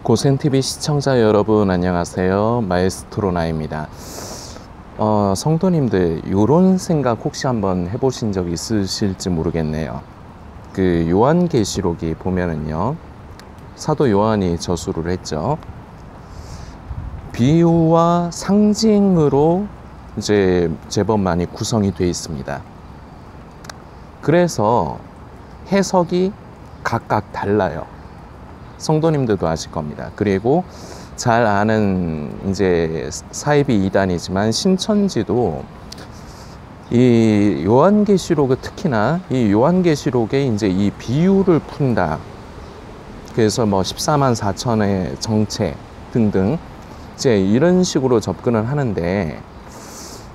고센TV 시청자 여러분 안녕하세요. 마에스트로 나입니다. 성도님들 요런 생각 혹시 한번 해보신 적 있으실지 모르겠네요. 그 요한계시록이 보면은요, 사도 요한이 저수를 했죠. 비유와 상징으로 이제 제법 많이 구성이 되어 있습니다. 그래서 해석이 각각 달라요. 성도님들도 아실 겁니다. 그리고 잘 아는 이제 사이비 이단이지만 신천지도 이 요한계시록을 특히나 이 요한계시록에 이제 이 비유를 푼다. 그래서 뭐 14만 4천의 정체 등등 이제 이런 식으로 접근을 하는데,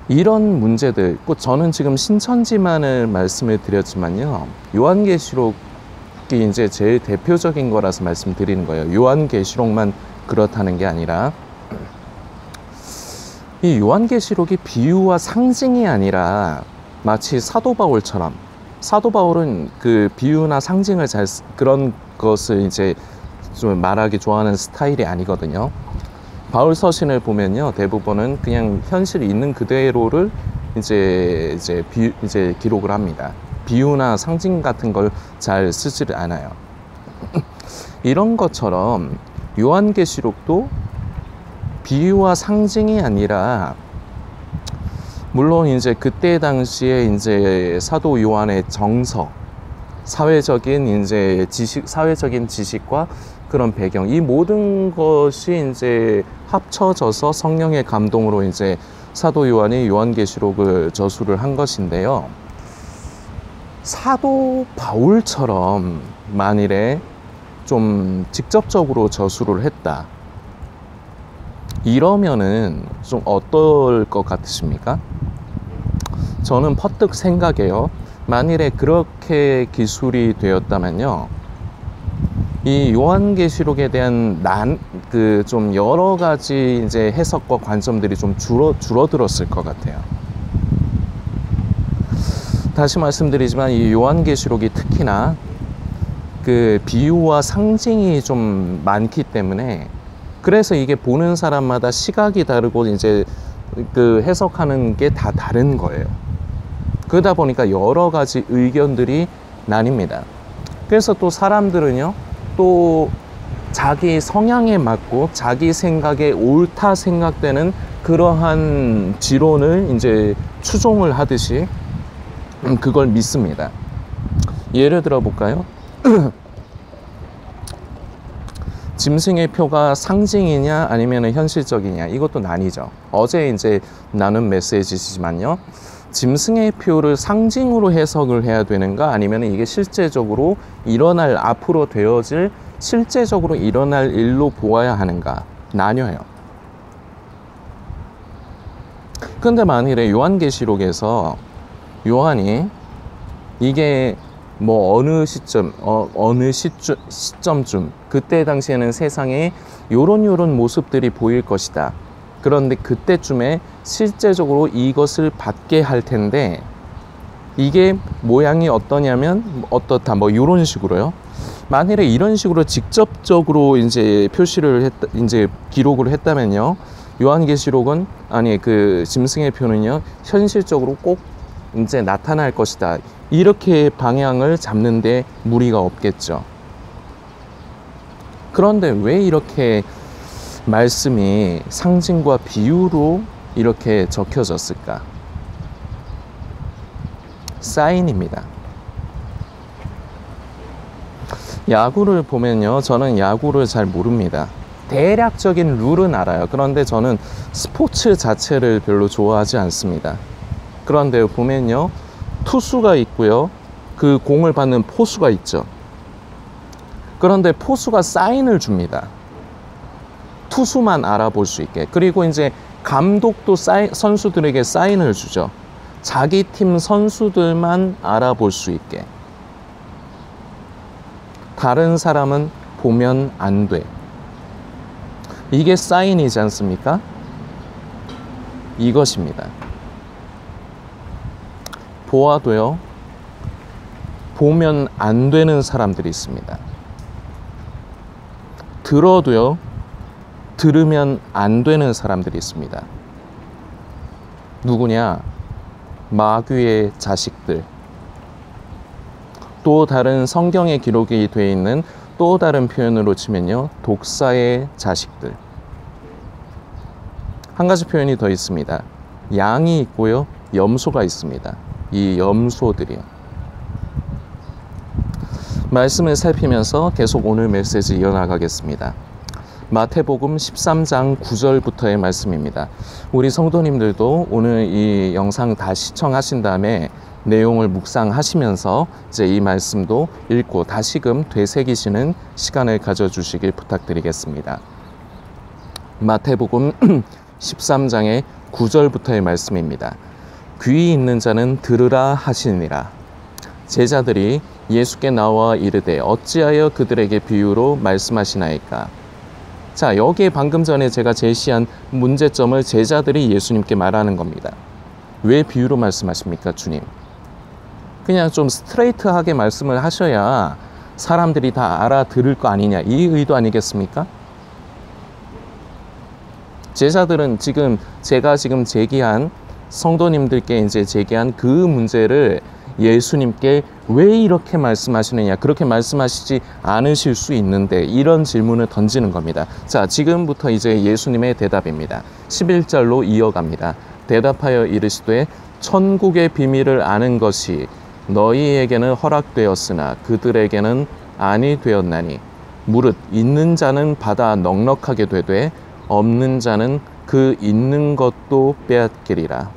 이런 문제들, 꼭 저는 지금 신천지만을 말씀을 드렸지만요, 요한계시록이 이제 제일 대표적인 거라서 말씀드리는 거예요. 요한계시록만 그렇다는 게 아니라, 이 요한계시록이 비유와 상징이 아니라 마치 사도 바울처럼, 사도 바울은 그 비유나 상징을 그런 것을 이제 좀 말하기 좋아하는 스타일이 아니거든요. 바울 서신을 보면요, 대부분은 그냥 현실이 있는 그대로를 이제 기록을 합니다. 비유나 상징 같은 걸 잘 쓰지를 않아요. 이런 것처럼 요한계시록도 비유와 상징이 아니라, 물론 이제 그때 당시에 이제 사도 요한의 정서, 사회적인 지식과 그런 배경, 이 모든 것이 이제 합쳐져서 성령의 감동으로 이제 사도 요한이 요한계시록을 저수를 한 것인데요. 사도 바울처럼 만일에 좀 직접적으로 저수를 했다, 이러면은 좀 어떨 것 같으십니까? 저는 퍼뜩 생각해요. 만일에 그렇게 기술이 되었다면요, 이 요한계시록에 대한 좀 여러 가지 이제 해석과 관점들이 좀 줄어들었을 것 같아요. 다시 말씀드리지만 이 요한계시록이 특히나 그 비유와 상징이 좀 많기 때문에, 그래서 이게 보는 사람마다 시각이 다르고 이제 그 해석하는 게 다 다른 거예요. 그러다 보니까 여러 가지 의견들이 나뉩니다. 그래서 또 사람들은요, 또 자기 성향에 맞고 자기 생각에 옳다 생각되는 그러한 지론을 이제 추종을 하듯이 그걸 믿습니다. 예를 들어 볼까요? 짐승의 표가 상징이냐 아니면 현실적이냐, 이것도 나뉘죠. 어제 이제 나눈 메시지지만요, 짐승의 표를 상징으로 해석을 해야 되는가, 아니면 이게 실제적으로 앞으로 되어질 실제적으로 일어날 일로 보아야 하는가, 나뉘어요. 근데 만일에 요한계시록에서 요한이 이게 뭐 어느 시점쯤 그때 당시에는 세상에 요런 모습들이 보일 것이다, 그런데 그때쯤에 실제적으로 이것을 받게 할 텐데, 이게 모양이 어떠냐면 어떻다, 뭐 이런 식으로요. 만일에 이런 식으로 직접적으로 이제 기록을 했다면요, 요한계시록은 그 짐승의 표는요, 현실적으로 꼭 이제 나타날 것이다, 이렇게 방향을 잡는데 무리가 없겠죠. 그런데 왜 이렇게 말씀이 상징과 비유로 이렇게 적혀졌을까? 사인입니다. 야구를 보면요, 저는 야구를 잘 모릅니다. 대략적인 룰은 알아요. 그런데 저는 스포츠 자체를 별로 좋아하지 않습니다. 그런데 보면요, 투수가 있고요, 그 공을 받는 포수가 있죠. 그런데 포수가 사인을 줍니다. 투수만 알아볼 수 있게. 그리고 이제 감독도 선수들에게 사인을 주죠. 자기 팀 선수들만 알아볼 수 있게. 다른 사람은 보면 안 돼. 이게 사인이지 않습니까? 이것입니다. 보아도요, 보면 안 되는 사람들이 있습니다. 들어도요, 들으면 안 되는 사람들이 있습니다. 누구냐? 마귀의 자식들. 또 다른 성경에 기록이 되어 있는 또 다른 표현으로 치면요, 독사의 자식들. 한 가지 표현이 더 있습니다. 양이 있고요, 염소가 있습니다. 이 염소들이요. 말씀을 살피면서 계속 오늘 메시지 이어나가겠습니다. 마태복음 13장 9절부터의 말씀입니다. 우리 성도님들도 오늘 이 영상 다 시청하신 다음에 내용을 묵상하시면서 이제 이 말씀도 읽고 다시금 되새기시는 시간을 가져주시길 부탁드리겠습니다. 마태복음 13장의 9절부터의 말씀입니다. 귀 있는 자는 들으라 하시니라. 제자들이 예수께 나와 이르되 어찌하여 그들에게 비유로 말씀하시나이까. 자, 여기에 방금 전에 제가 제시한 문제점을 제자들이 예수님께 말하는 겁니다. 왜 비유로 말씀하십니까, 주님? 그냥 좀 스트레이트하게 말씀을 하셔야 사람들이 다 알아들을 거 아니냐, 이 의도 아니겠습니까? 제자들은 제가 지금 제기한 성도님들께 이제 제기한 그 문제를 예수님께 왜 이렇게 말씀하시느냐, 그렇게 말씀하시지 않으실 수 있는데, 이런 질문을 던지는 겁니다. 자, 지금부터 이제 예수님의 대답입니다. 11절로 이어갑니다. 대답하여 이르시되 천국의 비밀을 아는 것이 너희에게는 허락되었으나 그들에게는 아니 되었나니, 무릇 있는 자는 받아 넉넉하게 되되 없는 자는 그 있는 것도 빼앗기리라.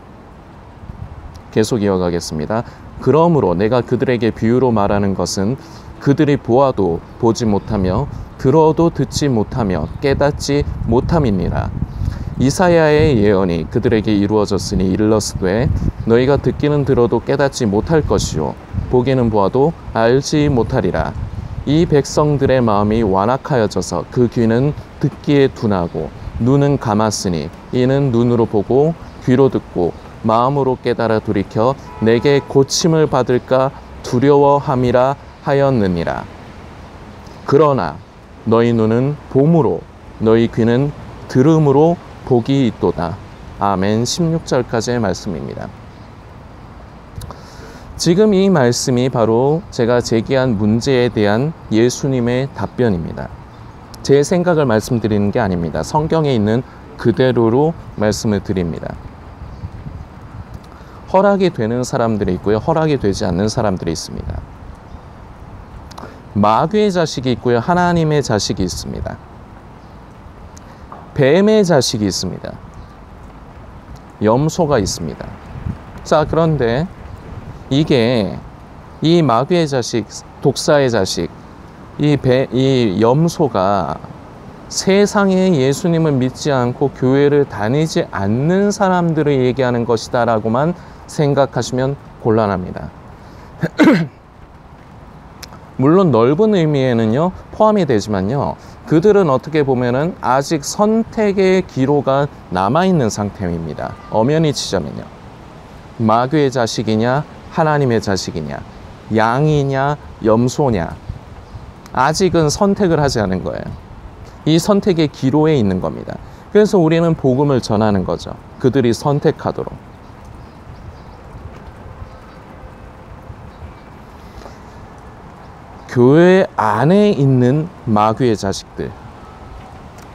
계속 이어가겠습니다. 그러므로 내가 그들에게 비유로 말하는 것은 그들이 보아도 보지 못하며 들어도 듣지 못하며 깨닫지 못함이니라. 이사야의 예언이 그들에게 이루어졌으니 이르렀으되 너희가 듣기는 들어도 깨닫지 못할 것이요 보기는 보아도 알지 못하리라. 이 백성들의 마음이 완악하여져서 그 귀는 듣기에 둔하고 눈은 감았으니 이는 눈으로 보고 귀로 듣고 마음으로 깨달아 돌이켜 내게 고침을 받을까 두려워함이라 하였느니라. 그러나 너희 눈은 봄으로 너희 귀는 들음으로 복이 있도다. 아멘. 16절까지의 말씀입니다. 지금 이 말씀이 바로 제가 제기한 문제에 대한 예수님의 답변입니다. 제 생각을 말씀드리는 게 아닙니다. 성경에 있는 그대로로 말씀을 드립니다. 허락이 되는 사람들이 있고요, 허락이 되지 않는 사람들이 있습니다. 마귀의 자식이 있고요, 하나님의 자식이 있습니다. 뱀의 자식이 있습니다. 염소가 있습니다. 자, 그런데 이게 이 마귀의 자식, 독사의 자식, 이 염소가 세상에 예수님을 믿지 않고 교회를 다니지 않는 사람들을 얘기하는 것이다 라고만 생각하시면 곤란합니다. 물론 넓은 의미에는요 포함이 되지만요, 그들은 어떻게 보면은 아직 선택의 기로가 남아있는 상태입니다. 엄연히 치자면요, 마귀의 자식이냐 하나님의 자식이냐, 양이냐 염소냐, 아직은 선택을 하지 않은 거예요. 이 선택의 기로에 있는 겁니다. 그래서 우리는 복음을 전하는 거죠. 그들이 선택하도록. 교회 안에 있는 마귀의 자식들,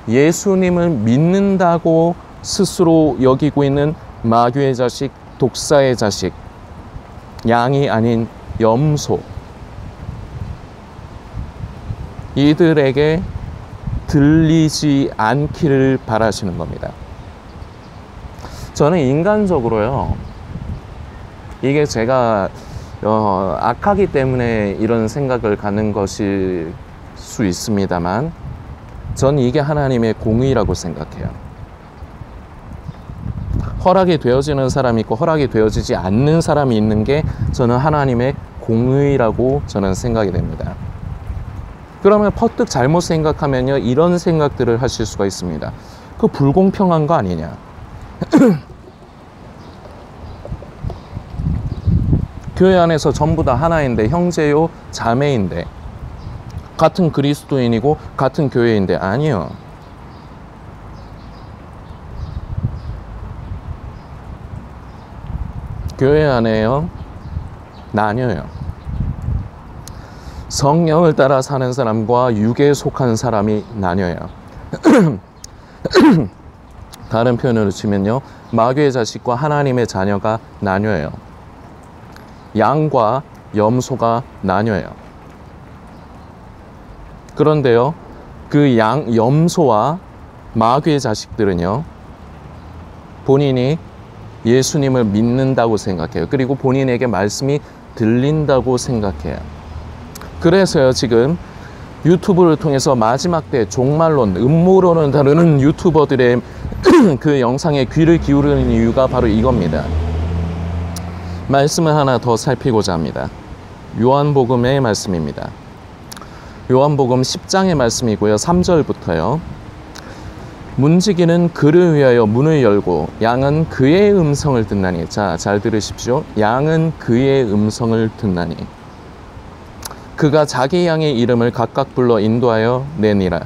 예수님을 믿는다고 스스로 여기고 있는 마귀의 자식, 독사의 자식, 양이 아닌 염소, 이들에게 들리지 않기를 바라시는 겁니다. 저는 인간적으로요, 이게 제가 악하기 때문에 이런 생각을 갖는 것일 수 있습니다만, 전 이게 하나님의 공의라고 생각해요. 허락이 되어지는 사람이 있고 허락이 되어지지 않는 사람이 있는 게 저는 하나님의 공의라고 저는 생각이 됩니다. 그러면 퍼뜩 잘못 생각하면요, 이런 생각들을 하실 수가 있습니다. 그 불공평한 거 아니냐. 교회 안에서 전부 다 하나인데, 형제요 자매인데 같은 그리스도인이고 같은 교회인데 아니요. 교회 안에요 나뉘어요. 성령을 따라 사는 사람과 육에 속한 사람이 나뉘어요. 다른 표현으로 치면요, 마귀의 자식과 하나님의 자녀가 나뉘어요. 양과 염소가 나뉘어요. 그런데요, 그 염소와 마귀의 자식들은요, 본인이 예수님을 믿는다고 생각해요. 그리고 본인에게 말씀이 들린다고 생각해요. 그래서요, 지금 유튜브를 통해서 마지막 때 종말론, 음모론을 다루는 유튜버들의 그 영상에 귀를 기울이는 이유가 바로 이겁니다. 말씀을 하나 더 살피고자 합니다. 요한복음의 말씀입니다. 요한복음 10장의 말씀이고요. 3절부터요. 문지기는 그를 위하여 문을 열고 양은 그의 음성을 듣나니. 자, 잘 들으십시오. 양은 그의 음성을 듣나니. 그가 자기 양의 이름을 각각 불러 인도하여 내니라.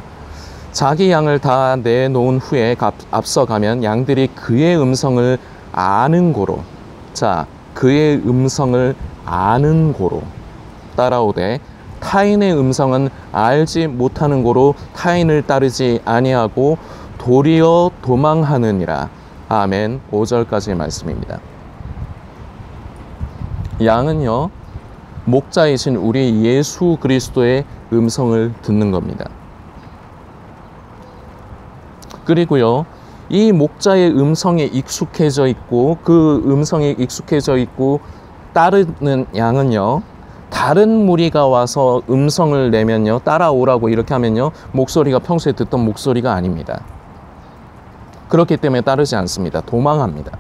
자기 양을 다 내놓은 후에 앞서가면 양들이 그의 음성을 아는 고로, 자, 그의 음성을 아는 고로 따라오되 타인의 음성은 알지 못하는 고로 타인을 따르지 아니하고 도리어 도망하느니라. 아멘. 5절까지의 말씀입니다. 양은요, 목자이신 우리 예수 그리스도의 음성을 듣는 겁니다. 그리고요, 이 목자의 음성에 익숙해져 있고 그 음성에 익숙해져 있고 따르는 양은요, 다른 무리가 와서 음성을 내면요, 따라오라고 이렇게 하면요, 목소리가 평소에 듣던 목소리가 아닙니다. 그렇기 때문에 따르지 않습니다. 도망합니다.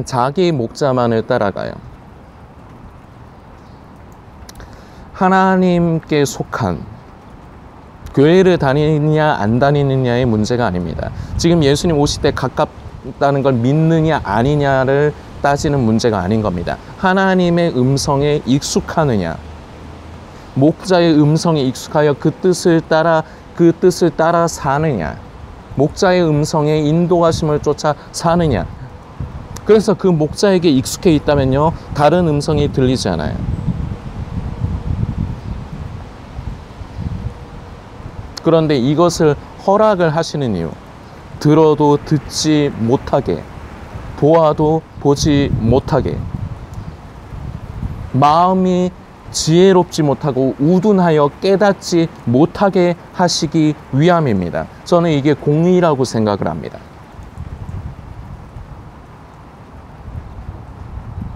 자기 목자만을 따라가요. 하나님께 속한, 교회를 다니느냐 안 다니느냐의 문제가 아닙니다. 지금 예수님 오실 때 가깝다는 걸 믿느냐 아니냐를 따지는 문제가 아닌 겁니다. 하나님의 음성에 익숙하느냐, 목자의 음성에 익숙하여 그 뜻을 따라 사느냐, 목자의 음성에 인도하심을 쫓아 사느냐. 그래서 그 목자에게 익숙해 있다면요, 다른 음성이 들리지 않아요. 그런데 이것을 허락을 하시는 이유, 들어도 듣지 못하게, 보아도 보지 못하게, 마음이 지혜롭지 못하고 우둔하여 깨닫지 못하게 하시기 위함입니다. 저는 이게 공의라고 생각을 합니다.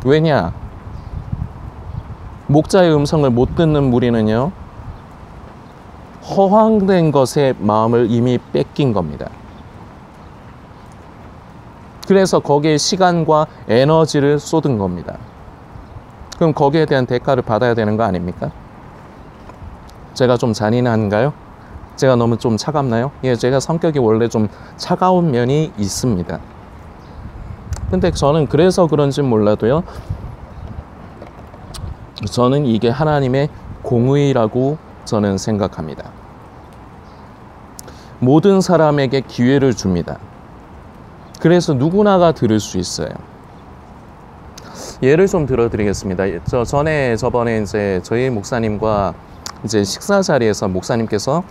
왜냐? 목자의 음성을 못 듣는 무리는요, 허황된 것에 마음을 이미 뺏긴 겁니다. 그래서 거기에 시간과 에너지를 쏟은 겁니다. 그럼 거기에 대한 대가를 받아야 되는 거 아닙니까? 제가 좀 잔인한가요? 제가 너무 좀 차갑나요? 예, 제가 성격이 원래 좀 차가운 면이 있습니다. 근데 저는 그래서 그런지 몰라도요, 저는 이게 하나님의 공의라고 저는 생각합니다. 모든 사람에게 기회를 줍니다. 그래서 누구나가 들을 수 있어요. 예를 좀 들어드리겠습니다. 저번에 이제 저희 목사님과 이제 식사 자리에서 목사님께서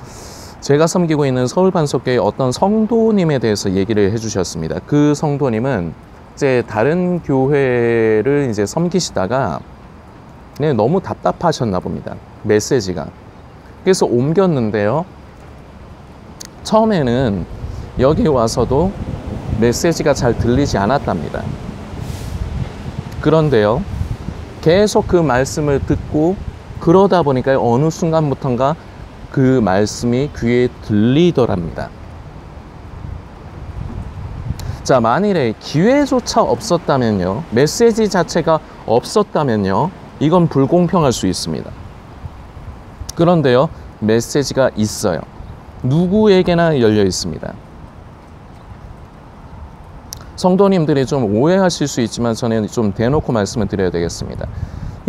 제가 섬기고 있는 서울 반석교회 어떤 성도님에 대해서 얘기를 해주셨습니다. 그 성도님은 이제 다른 교회를 이제 섬기시다가 너무 답답하셨나 봅니다. 메시지가. 그래서 옮겼는데요, 처음에는 여기 와서도 메시지가 잘 들리지 않았답니다. 그런데요, 계속 그 말씀을 듣고 그러다 보니까 어느 순간부턴가 그 말씀이 귀에 들리더랍니다. 자, 만일에 기회조차 없었다면요, 메시지 자체가 없었다면요, 이건 불공평할 수 있습니다. 그런데요, 메시지가 있어요. 누구에게나 열려 있습니다. 성도님들이 좀 오해하실 수 있지만 저는 좀 대놓고 말씀을 드려야 되겠습니다.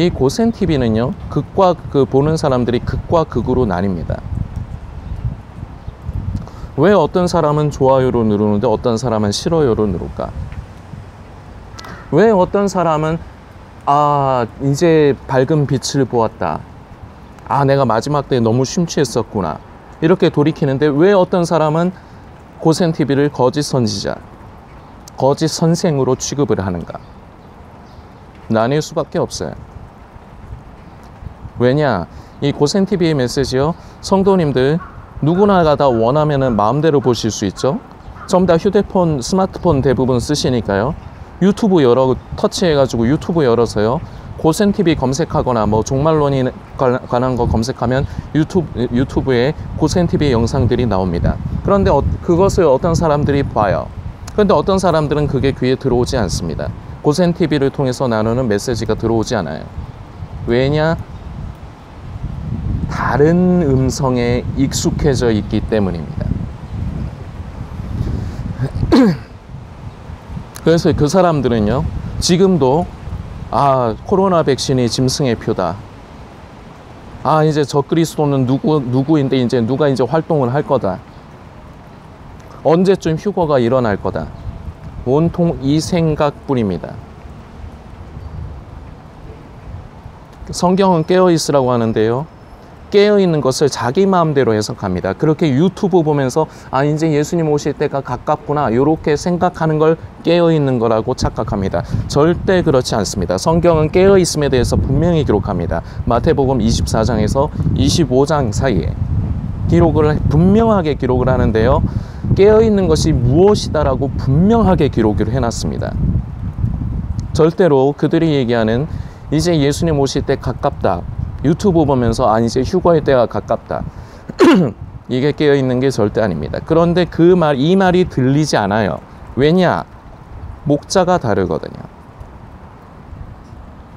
이 고센TV는요, 극과 보는 사람들이 극과 극으로 나뉩니다. 왜 어떤 사람은 좋아요로 누르는데 어떤 사람은 싫어요로 누를까? 왜 어떤 사람은 이제 밝은 빛을 보았다. 내가 마지막 때에 너무 심취했었구나. 이렇게 돌이키는데 왜 어떤 사람은 고센TV를 거짓 선지자, 거짓 선생으로 취급을 하는가? 나뉠 수밖에 없어요. 왜냐? 이 고센TV의 메시지요, 성도님들 누구나가 다 원하면은 마음대로 보실 수 있죠. 전부 다 휴대폰, 스마트폰 대부분 쓰시니까요. 유튜브 터치해가지고 유튜브 열어서요, 고센TV 검색하거나 뭐 종말론이 관한 거 검색하면 유튜브에 고센TV 영상들이 나옵니다. 그런데 그것을 어떤 사람들이 봐요. 그런데 어떤 사람들은 그게 귀에 들어오지 않습니다. 고센TV를 통해서 나누는 메시지가 들어오지 않아요. 왜냐? 다른 음성에 익숙해져 있기 때문입니다. 그래서 그 사람들은요, 지금도 코로나 백신이 짐승의 표다. 이제 저 그리스도는 누구인데 이제 누가 이제 활동을 할 거다. 언제쯤 휴거가 일어날 거다. 온통 이 생각뿐입니다. 성경은 깨어 있으라고 하는데요, 깨어있는 것을 자기 마음대로 해석합니다. 그렇게 유튜브 보면서 이제 예수님 오실 때가 가깝구나, 이렇게 생각하는 걸 깨어있는 거라고 착각합니다. 절대 그렇지 않습니다. 성경은 깨어있음에 대해서 분명히 기록합니다. 마태복음 24장에서 25장 사이에 분명하게 기록을 하는데요, 깨어있는 것이 무엇이다라고 분명하게 기록을 해놨습니다. 절대로 그들이 얘기하는 이제 예수님 오실 때 가깝다, 유튜브 보면서 이제 휴거의 때가 가깝다, 이게 깨어있는 게 절대 아닙니다. 그런데 이 말이 들리지 않아요. 왜냐? 목자가 다르거든요.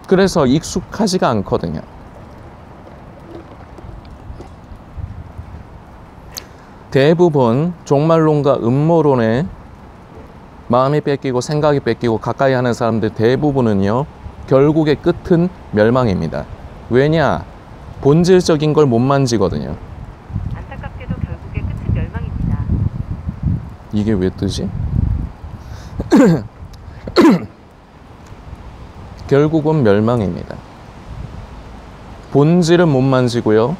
그래서 익숙하지가 않거든요. 대부분 종말론과 음모론에 마음이 뺏기고 생각이 뺏기고 가까이 하는 사람들 대부분은요, 결국의 끝은 멸망입니다. 왜냐? 본질적인 걸 못 만지거든요. 안타깝게도 결국의 끝은 멸망입니다. 이게 왜 뜨지? 결국은 멸망입니다. 본질은 못 만지고요,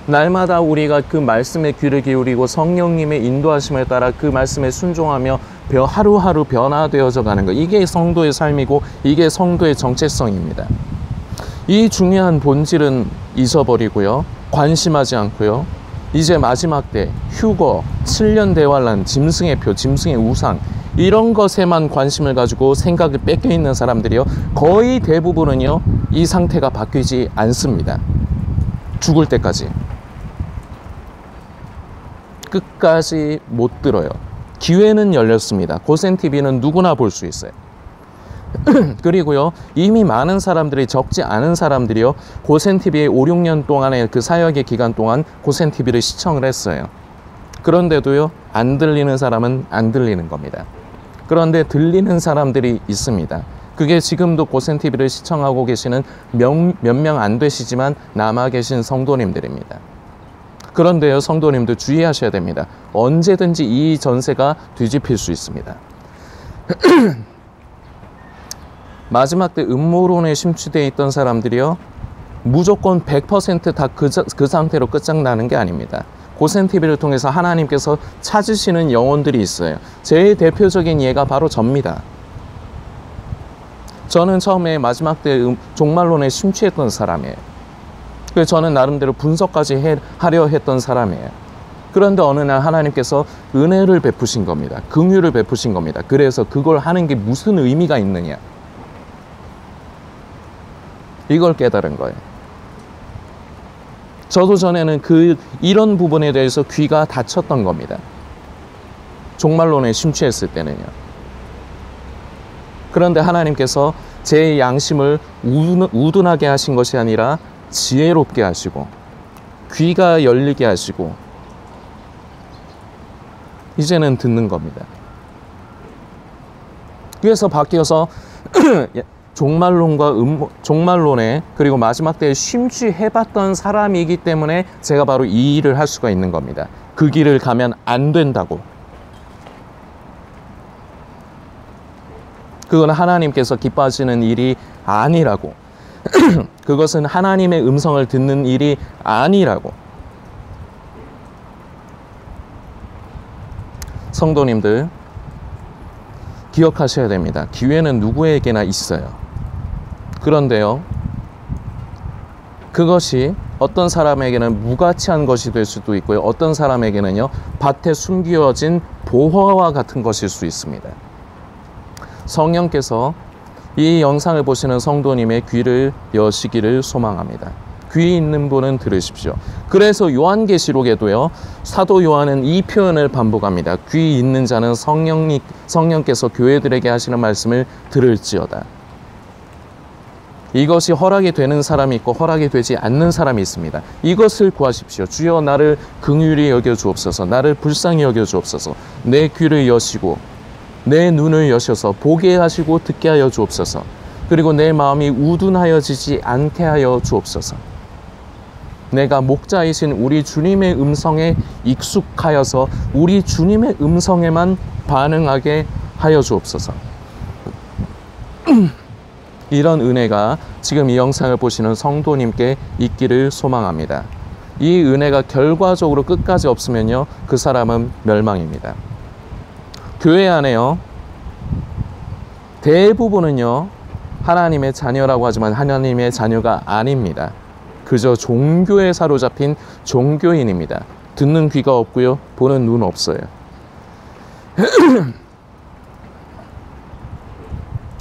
날마다 우리가 그 말씀에 귀를 기울이고 성령님의 인도하심에 따라 그 말씀에 순종하며 하루하루 변화되어져 가는 것, 이게 성도의 삶이고 이게 성도의 정체성입니다. 이 중요한 본질은 잊어버리고요, 관심하지 않고요, 이제 마지막 때, 휴거, 7년 대환란, 짐승의 표, 짐승의 우상, 이런 것에만 관심을 가지고 생각을 뺏겨 있는 사람들이요, 거의 대부분은요, 이 상태가 바뀌지 않습니다. 죽을 때까지. 끝까지 못 들어요. 기회는 열렸습니다. 고센TV는 누구나 볼 수 있어요. 그리고요, 이미 많은 사람들이, 적지 않은 사람들이요, 고센TV의 5, 6년 동안의 그 사역의 기간 동안 고센TV를 시청을 했어요. 그런데도요, 안 들리는 사람은 안 들리는 겁니다. 그런데 들리는 사람들이 있습니다. 그게 지금도 고센TV를 시청하고 계시는 몇 명 안 되시지만 남아 계신 성도님들입니다. 그런데요, 성도님들 주의하셔야 됩니다. 언제든지 이 전세가 뒤집힐 수 있습니다. 마지막 때 음모론에 심취되어 있던 사람들이요, 무조건 100% 다 그 상태로 끝장나는 게 아닙니다. 고센TV를 통해서 하나님께서 찾으시는 영혼들이 있어요. 제일 대표적인 예가 바로 접니다. 저는 처음에 마지막 때 종말론에 심취했던 사람이에요. 그래서 저는 나름대로 분석까지 하려 했던 사람이에요. 그런데 어느 날 하나님께서 은혜를 베푸신 겁니다. 긍휼을 베푸신 겁니다. 그래서 그걸 하는 게 무슨 의미가 있느냐, 이걸 깨달은 거예요. 저도 전에는 이런 부분에 대해서 귀가 닫혔던 겁니다. 종말론에 심취했을 때는요. 그런데 하나님께서 제 양심을 우둔하게 하신 것이 아니라 지혜롭게 하시고 귀가 열리게 하시고 이제는 듣는 겁니다. 그래서 바뀌어서 종말론에 그리고 마지막 때에 심취해봤던 사람이기 때문에 제가 바로 이 일을 할 수가 있는 겁니다. 그 길을 가면 안 된다고. 그건 하나님께서 기뻐하시는 일이 아니라고. 그것은 하나님의 음성을 듣는 일이 아니라고. 성도님들, 기억하셔야 됩니다. 기회는 누구에게나 있어요. 그런데요, 그것이 어떤 사람에게는 무가치한 것이 될 수도 있고요, 어떤 사람에게는요, 밭에 숨겨진 보화와 같은 것일 수 있습니다. 성령께서 이 영상을 보시는 성도님의 귀를 여시기를 소망합니다. 귀 있는 분은 들으십시오. 그래서 요한계시록에도요, 사도 요한은 이 표현을 반복합니다. 귀 있는 자는 성령께서 교회들에게 하시는 말씀을 들을지어다. 이것이 허락이 되는 사람이 있고 허락이 되지 않는 사람이 있습니다. 이것을 구하십시오. 주여 나를 긍휼히 여겨 주옵소서. 나를 불쌍히 여겨 주옵소서. 내 귀를 여시고 내 눈을 여셔서 보게 하시고 듣게 하여 주옵소서. 그리고 내 마음이 우둔하여지지 않게 하여 주옵소서. 내가 목자이신 우리 주님의 음성에 익숙하여서 우리 주님의 음성에만 반응하게 하여 주옵소서. 이런 은혜가 지금 이 영상을 보시는 성도님께 있기를 소망합니다. 이 은혜가 결과적으로 끝까지 없으면요, 그 사람은 멸망입니다. 교회 안에요, 대부분은요, 하나님의 자녀라고 하지만 하나님의 자녀가 아닙니다. 그저 종교에 사로잡힌 종교인입니다. 듣는 귀가 없고요, 보는 눈 없어요.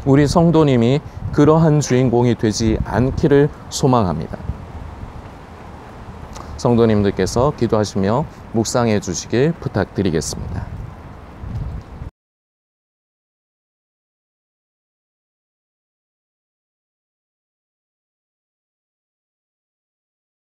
우리 성도님이 그러한 주인공이 되지 않기를 소망합니다. 성도님들께서 기도하시며 묵상해 주시길 부탁드리겠습니다.